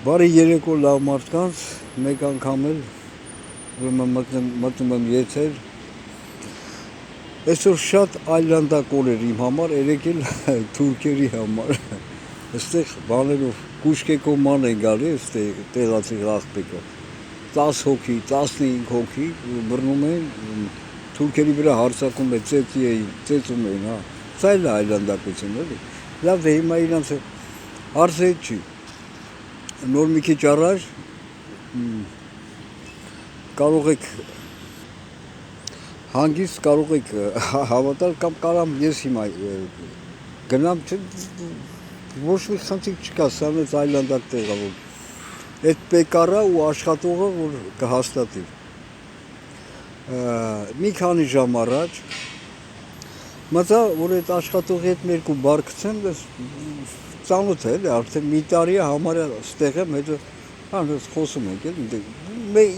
Բարի երեկո լավ մարդկանց, մեկ անգամ էլ մտնում եմ եթեր։ Այսօր շատ այլանդակոր էր իմ համար, երեկ էլ թուրքերի համար։ Այստեղ բաներով կուշկեկոման են գալի, այստեղ տեղացի աղբեկով։ 10 հոգի, 15 հոգի բռնում են, թուրքերի վրա հարձակում է, ծեծում էին, հա։ Սա էլ է այլանդակություն, էլի։ Լավ դե հիմա իրանց հարցը հետ չի։ Նոր մի քիչ առաջ կարող եք հանգիստ կարող եք հավատալ կամ կարամ ես հիմա գնամ ոչ մի խնդիր չկա, սա մեծ այլանդակ տեղ է, որ այդ պեկարա ու աշխատողը որ կհաստատի։ Մի քանի ժամ առաջ մտա որ այդ աշխատողի հետ մեր ու բարգցեմ ծանոթ է, արդեն մի տարի է համարյա ստեղ եմ, հետո հանդես խոսում ենք,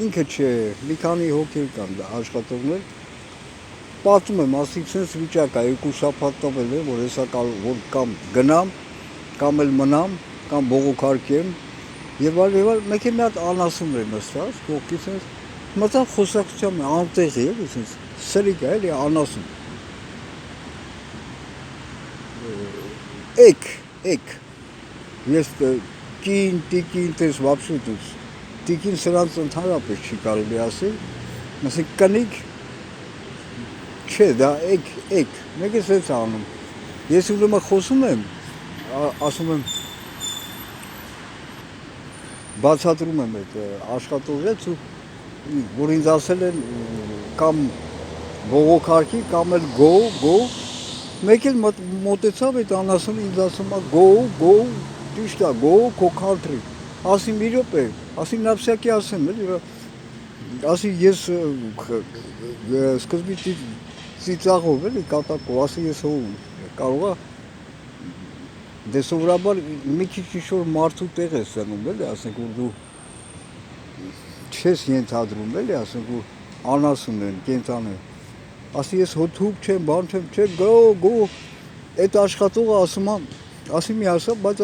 ինքը չէ, մի քանի հոգի կան աշխատողներ, պատում եմ, ասիկ սենց վիճակ է, երկու շաբաթ տվել է, որ հեսա որ կամ գնամ, կամ էլ մնամ, կամ բողոքարկեմ, եւ այլ, մեկ էլ մի հատ անասուն էր նստած, կողքից սենց, մտա խոսակցության անտեղի էլի, սենց սրիկ է, էլի անասուն։ Էկ, ես կին, տիկին, տես վապշու տուց, տիկին սրանց ընդհանրապես չի կարելի ասել, ասենք կնիկ, չէ, դա էկ, մեկ ես էց անում, ես ուրեմն խոսում եմ, ասում եմ, բացատրում եմ այդ աշխատողից, որ ինձ ասել են կամ բողոքարկի, կամ էլ go, մեկ էլ մոտեցավ այդ անասունը ինձ ասում է go, ճիշտ է, go, քո country, ասի մի րոպե, ասի նապսյակի ասեմ, ասի ես սկզբից ծիծաղով էլի կատակով, ասի ես կարող է, դե սովորաբար մի քիչ ինչ-որ մարդու տեղ ես սնում, էլի, ասենք որ դու չես ենթադրում, էլի, ասենք որ անասուն են, կենտան են, ասի ես հոթուկ չեմ, բան չեմ, չէ, go, այդ աշխատողը ասում է, ասի մի ասա, բայց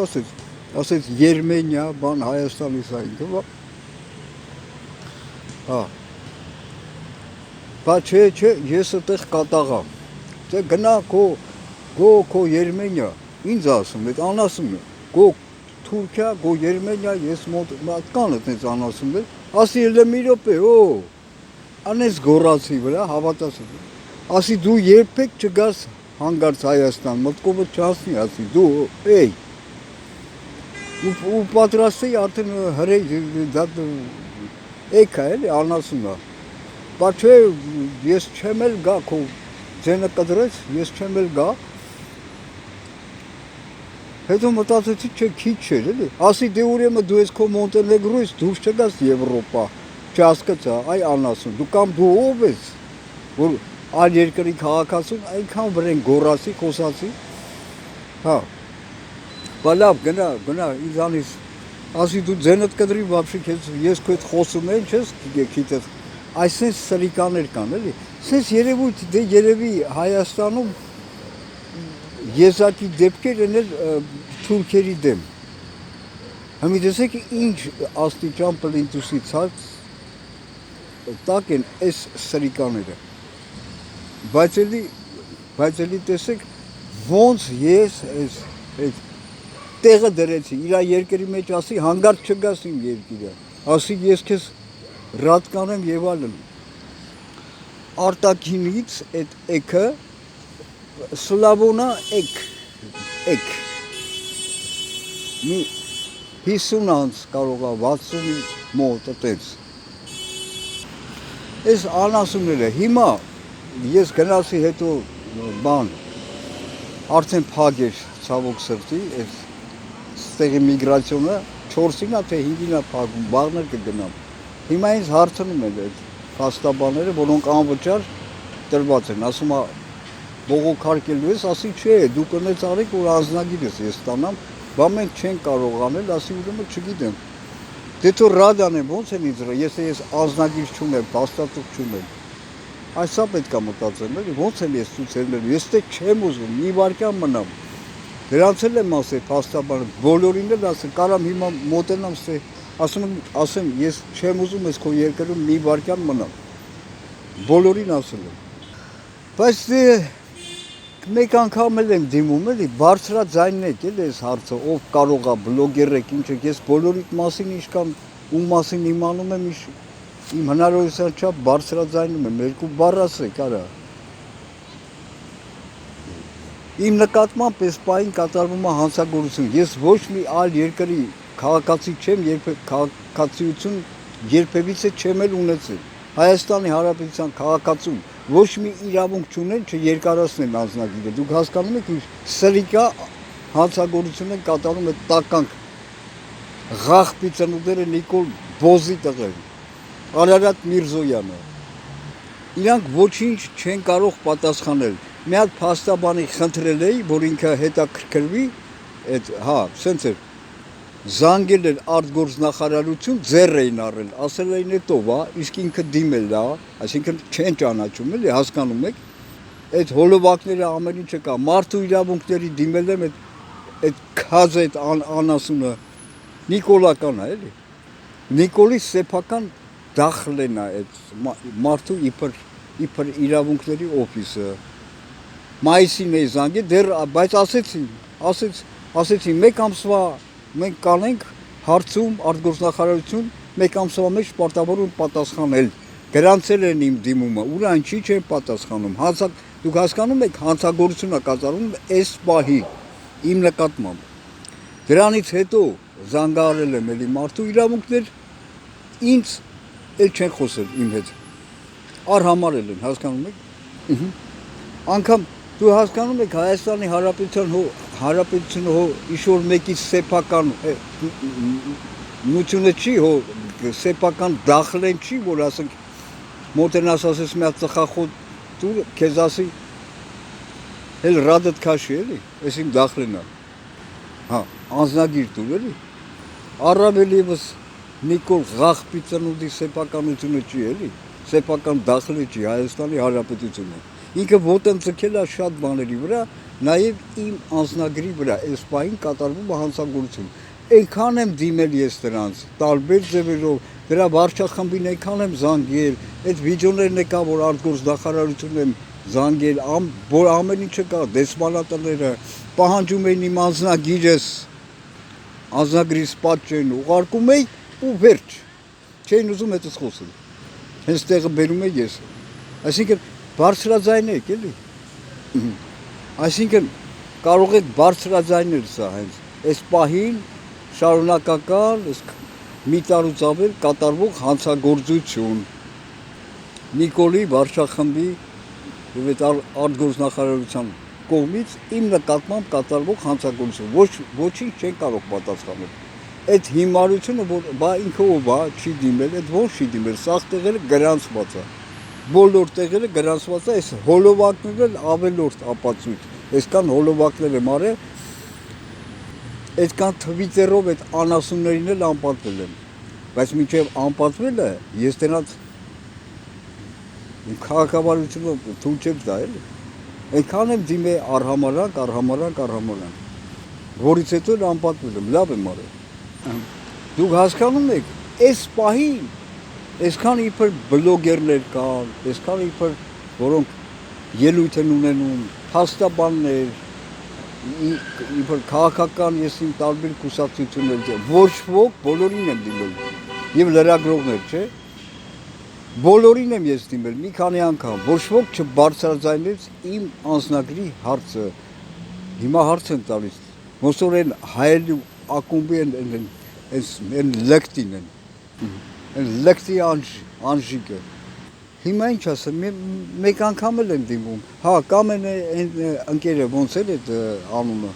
ասեց Երմենիա, բան Հայաստանի սա ինքը, հա, բա չէ, ես այդտեղ կատաղամ, չէ, գնա քո Երմենիա, ինձ ասում, այդ անասում է, go Թուրքիա, go Երմենիա, ես կան այդպես անասում է, ասի էլ մի րոպե, անես գորացի վրա, հավատացի, ասի դու երբեք չգաս հանգարց Հայաստան, մտքովդ չասնի, ասի դու, ու պատրաստ էի արդեն հրեի, դա էք է էլի, անասուն է, բա չէ, ես չեմ էլ գա, քո ձենը կդրեց, ես չեմ էլ գա, հետո մտածեցի, չէ, քիչ չէր էլի, ասի դե ուրեմն դու ես քո Մոնտենեգրոից դուրս չգաս Եվրոպա, չհասկացա, այ անասուն, դու կամ դու ով ես, որ այլ երկրի քաղաքացուն այնքան վրեն գորացի, խոսացի, հա, բա լավ, գնա, իզանից, ասի դու ձենդ կդրի վապշի քեզ, ես քո հետ խոսում են, չես գիտես, այսպես սրիկաներ կան, էլի, սենց երևույթ, դե երևի Հայաստանում եզակի դեպքեր են էլ թուրքերի դեմ, համի տեսեք ինչ աստիճան պլինտուսի ցած տակ են այս սրիկաները, բայց էլի տեսեք ոնց ես այս տեղը դրեցի, իր երկրի մեջ ասի հանգարց չգաս իմ երկիրը, ասի ես քեզ ռադ կանեմ եւ այլն, արտաքինից այդ էքը սլավոնա էք, մի 50 անց կարող է 60 մոտ այդպես, այս անասունները հիմա ես գնացի հետո բան, արդեն փակ էր ցավոք սրտի, այս ստեղի միգրացիոնը 4-ին է թե 5-ին է փակում, բաղներ կգնամ, հիմա ինձ հարցնում են այդ փաստաբանները, որոնք անվճար տրված են, ասում է բողոքարկելու ես, ասի չէ, դու կնեց արեք, որ անձնագիր ես ստանամ, բա մենք չենք կարող անել, ասի ուրեմն չգիտեմ, դե թո ռադ անեմ, ոնց են ինձ, ես անձնագիր չունեմ, փաստաթուղթ չունեմ, այսա պետք է մտածեմ, ոնց եմ ես ցույց տալու, ես դե չեմ ուզում, մի վայրկյան մնամ, Դրանց էլ եմ ասել փաստաբան, բոլորին էլ ասել, կարամ հիմա մոտենամ, ասեմ, ես չեմ ուզում ես քո երկրում մի վարքյան մնամ։ Բոլորին ասել եմ։ Բայց մեկ անգամ էլ եմ դիմում էլի, բարձրաձայնն եք էլի այս հարցը, ով կարող է բլոգեր եք, ինչ եք, ես բոլորիդ մասին ինչքան ում մասին իմանում եմ, իմ հնարավորության չափ բարձրաձայնում եմ, երկու բառ ասեք, արա։ Իմ նկատմամբ այս պահին կատարվում է հանցագործություն, ես ոչ մի այլ երկրի քաղաքացի չեմ, քաղաքացիություն երբևիցե չեմ էլ ունեցել։ Հայաստանի Հանրապետության քաղաքացում ոչ մի իրավունք չունեն չերկարացնեն անձնագիրը։ Դուք հասկանում եք, ինչ սրիկա հանցագործություն են կատարում այդ տականք ղախպի ծնունդերը Նիկոլ Բոզի տղեն, Արարատ Միրզոյանը։ Իրանք ոչինչ չեն կարող պատասխանել։ Մի հատ փաստաբանի խնդրել էի, որ ինքը հետաքրքրվի, սենց էր, զանգել էր արտգործնախարարություն, ձեռ էին առել, ասել էին էդ ով է, իսկ ինքը դիմել է, այսինքն չեն ճանաչում էլի, հասկանում եք, այդ հոլովակները ամեն ինչը կա, մարդու իրավունքների դիմել եմ այդ քազ այդ անասունը Նիկոլական է էլի, Նիկոլի սեփական դախլեն է այդ մարդու իբր իրավունքների օֆիսը, մայիսին էի զանգել, դեռ բայց ասեցին մեկ ամսվա մենք կանենք հարցում արտգործնախարարություն մեկ ամսվա մեջ պարտավոր են պատասխանել, գրանցել են իմ դիմումը, ուրա ինչի չեն պատասխանում, դուք հասկանում եք հանցագործություն է կատարվում այս պահի իմ նկատմամբ, դրանից հետո զանգահարել եմ էլի մարդու իրավունքներ, ինձ էլ չեն խոսել իմ հետ, արհամարել են, հասկանում եք, անգամ դու հասկանում եք Հայաստանի Հանրապետությունը ինչ-որ մեկից սեփական նությունը չի, սեփական դախլեն չի, որ ասենք մոտենաս ասես մի հատ ծխախոտ տուր, քեզ ասի էլ ռադդ քաշի էլի, այս իմ դախլեն է, անձնագիր տուր էլի, առավել ևս Նիկոլ ղախպի ծնունդի սեփականությունը չի էլի, սեփական դախլը չի Հայաստանի Հանրապետությունը։ Ինքը ոտեն ձգել է շատ բաների վրա, նաև իմ անձնագրի վրա, այս պահին կատարվում է հանցագործություն։ Այնքան եմ դիմել ես դրանց, տարբեր ձևերով, դրա վարչախմբին այնքան եմ զանգել, այդ վիդեոներն եկա, որ արտգործնախարարությունն եմ զանգել, ամեն ինչը կա, դեսպանատները, պահանջում էին իմ անձնագիրս, անձնագրիս պատճենը, ուղարկում էի ու վերջ, չէին ուզում հետս խոսել, հենց տեղը բերում էի ես, այսինքն բարձրաձայն եք էլի, այսինքն կարող եք բարձրաձայնել սա հենց, այս պահին շարունակական, մի տարուց ավել կատարվող հանցագործություն, Նիկոլի վարչախմբի և այդ արտգործնախարարության կողմից իմ նկատմամբ կատարվող հանցագործություն, ոչինչ չեն կարող պատասխանել, այդ հիմարությունը, որ ինքը ով է, չի դիմել, այդ ոչ չի դիմել, սաղ տեղերը գրանցված է, բոլոր տեղերը գրանցված է, այս հոլովակներն էլ ավելորդ ապացույց, այսքան հոլովակներ եմ արել, այդքան թվիտերով այդ անասուններին էլ անպատվել եմ, բայց մինչև անպատվելը, ես դրանց քաղաքավարությունը թույլ չեմ տա էլի, այնքան եմ դիմել արհամարանք, որից հետո էլ անպատվել եմ, լավ եմ արել, դուք հասկանում եք, այս պահին, այսքան իբր բլոգերներ կան, այսքան իբր, որոնք ելույթ են ունենում, փաստաբաններ, իբր քաղաքական ես իմ տարբեր կուսակցություններ, ոչ ոք բոլորին եմ դիմել, և լրագրողներ, չէ, բոլորին եմ ես դիմել, մի քանի անգամ, ոչ ոք չբարձրաձայնեց իմ անձնագրի հարցը, հիմա հարց են տալիս, ոնց որ են հայելու ակումբի են լկտին են, լկտի անժիկը, հիմա ինչ ասեմ, մեկ անգամ էլ եմ դիմում, կամ են ընկերը, ոնց էլ էդ անունը,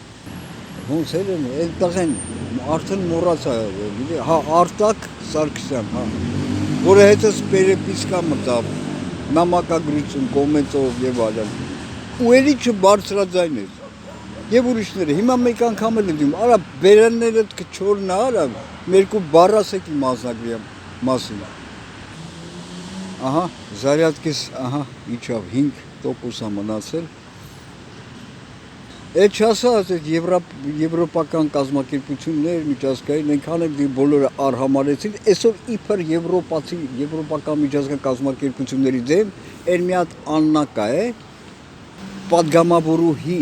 ոնց էլ են, են տղեն, արդեն մոռացա, Արտակ Սարգսյան, որը հետս պերեպիսկա մտավ, նամակագրություն, կոմենտով և այլն, ու էլի չբարձրաձայնեց, և ուրիշները, հիմա մեկ անգամ էլ եմ դիմում, արա բերաններդ կչորնա, արա, մերկու բառ ասեք իմ անձնագրի մասին, զարյատկես, իջավ 5% մնացել, Այդ չասած այդ եվրոպական կազմակերպություններ միջազգային այնքան էլ բոլորը արհամարեցին, այսօր իբր եվրոպական միջազգային կազմակերպությունների դեմ այն մի հատ աննակա է, պատգամավորուհի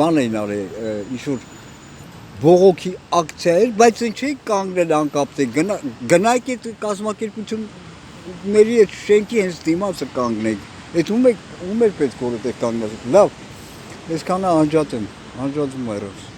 բան էին արել, ինչ-որ բողոքի ակցիա էր, բայց այն չէի կանգնել անկապտե, գնայք այդ կազմակերպությունների այդ շենքի հենց դիմացը կանգնեք, այդ ում է պետք որ այդտեղ կանգնած, լավ, այսքանը անջատում այրոց։